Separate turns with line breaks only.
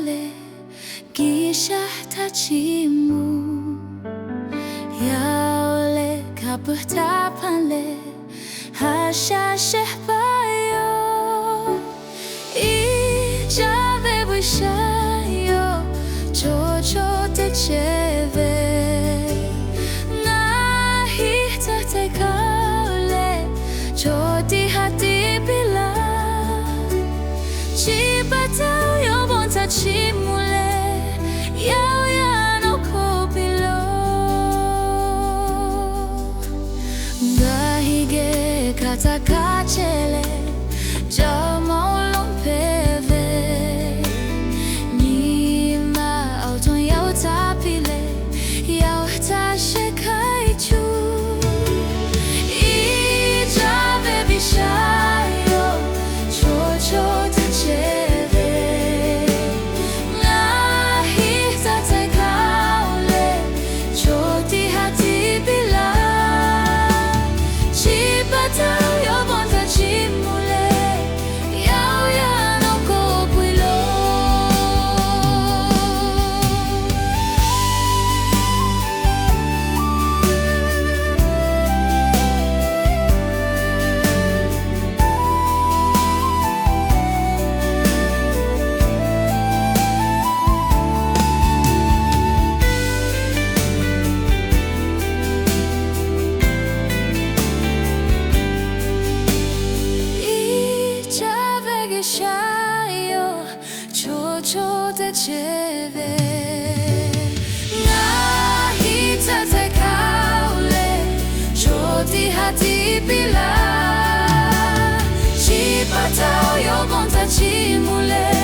pale kisha tachimu yaole kaputa pale hasha shehbayo ijave bushayo chocho techeve nahi tatekaule choti hati bila chibatao yobonta chimule yao yano kopilo ngahige katakachele jamo lompeve nima auton yao tapile yao tashekaichu ijave bishayo chocho techeve nahi tatekaule choti hati bila chibatao yobonta chimule yao yano kopilo shayo chocho techeve nahi tatekaule choti hati bila chibatao yobonta chimule